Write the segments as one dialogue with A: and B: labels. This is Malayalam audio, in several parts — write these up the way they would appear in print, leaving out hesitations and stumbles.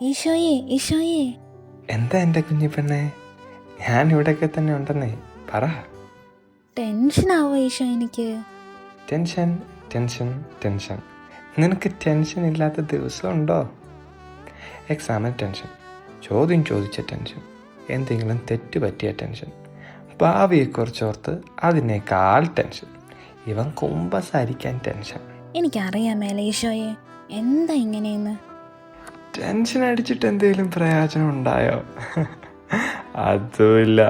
A: ഈശോയെ ഈശോയെ.
B: എന്താ എൻ്റെ കുഞ്ഞി പെണ്ണെ, ഞാൻ ഇവിടെയൊക്കെ തന്നെ ഉണ്ടെന്നേ. പറ.
A: ടെൻഷനാവോ ഈശോ എനിക്ക്?
B: Tension tension tension. നിനക്ക് ടെൻഷൻ ഇല്ലാത്ത ദിവസം ഉണ്ടോ? എക്സാമിന് ടെൻഷൻ, ചോദ്യം ചോദിച്ച ടെൻഷൻ, എന്തെങ്കിലും തെറ്റ് പറ്റിയ ടെൻഷൻ, ഭാവിയെക്കുറിച്ചോർത്ത് അതിനേക്കാൾ ടെൻഷൻ, ഇവൻ കുമ്പസാരിക്കാൻ ടെൻഷൻ.
A: എനിക്കറിയാം മേലെ ഈശോയെ, എന്താ ഇങ്ങനെയെന്ന്.
B: ടെൻഷൻ അടിച്ചിട്ട് എന്തെങ്കിലും പ്രയോജനം ഉണ്ടായോ? അതുമില്ല.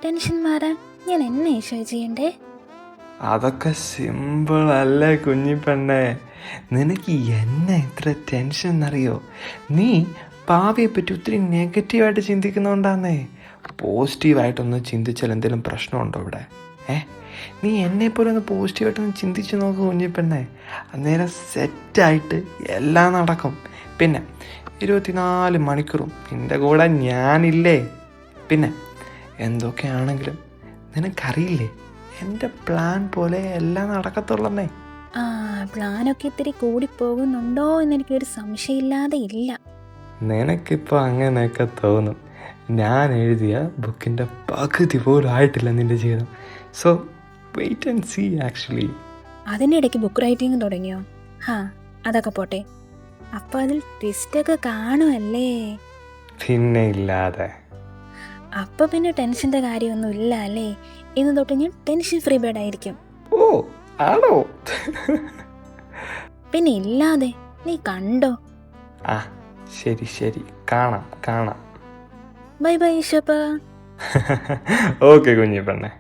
A: ടെൻഷൻ മാറാൻ ഞാൻ എന്നെ ഈശോ ചെയ്യണ്ടേ?
B: അതൊക്കെ സിമ്പിൾ അല്ലേ കുഞ്ഞി പെണ്ണെ. നിനക്ക് എന്നെ ഇത്ര ടെൻഷൻ എന്നറിയോ? നീ ഭാവിയെ പറ്റി ഒത്തിരി നെഗറ്റീവായിട്ട് ചിന്തിക്കുന്നതുകൊണ്ടാന്നേ. പോസിറ്റീവായിട്ടൊന്ന് ചിന്തിച്ചാൽ എന്തെങ്കിലും പ്രശ്നമുണ്ടോ ഇവിടെ? നീ എന്നെപ്പോലെ ഒന്ന് പോസിറ്റീവായിട്ടൊന്ന് ചിന്തിച്ച് നോക്ക് കുഞ്ഞി പെണ്ണെ. അന്നേരം സെറ്റായിട്ട് എല്ലാം നടക്കും. പിന്നെ 24 മണിക്കൂറും നിൻ്റെ കൂടെ ഞാനില്ലേ. പിന്നെ എന്തൊക്കെയാണെങ്കിലും നിനക്കറിയില്ലേ, എൻ്റെ പ്ലാൻ പോലെ എല്ലാം നടക്കത്തുള്ളന്നേ.
A: ആ പ്ലാനൊക്കെ ഇത്തിരി കൂടിപ്പോകുന്നുണ്ടോ എന്നെനിക്കൊരു സംശയമില്ലാതെ ഇല്ല.
B: നിനക്കിപ്പോൾ അങ്ങനെയൊക്കെ തോന്നും. ഞാൻ എഴുതിയ ബുക്കിൻ്റെ പകുതി പോലും ആയിട്ടില്ല നിൻ്റെ ജീവിതം. So wait and see. Actually
A: അതിൻ്റെ ഇടയ്ക്ക് ബുക്ക് റൈറ്റിംഗ് തുടങ്ങിയോ? അതൊക്കെ പോട്ടെ. അപ്പോൾ അതിൽ ട്വിസ്റ്റൊക്കെ കാണുമല്ലേ?
B: പിന്നെ ഇല്ലാതെ.
A: അപ്പോൾ പിന്നെ ടെൻഷൻ്റെ കാര്യമൊന്നും ഇല്ല അല്ലേ? ഇന്ന് തൊട്ട് ഞാൻ ടെൻഷൻ ഫ്രീ ബേർഡ് ആയിരിക്കും.
B: ഓ ആണോ?
A: പിന്നെ ഇല്ലാതെ. നീ കണ്ടോ?
B: ആ ശരി ശരി, കാണാം കാണാം.
A: Bye bye ഈശോപ്പാ.
B: ഓക്കെ കുഞ്ഞി പെണ്ണെ.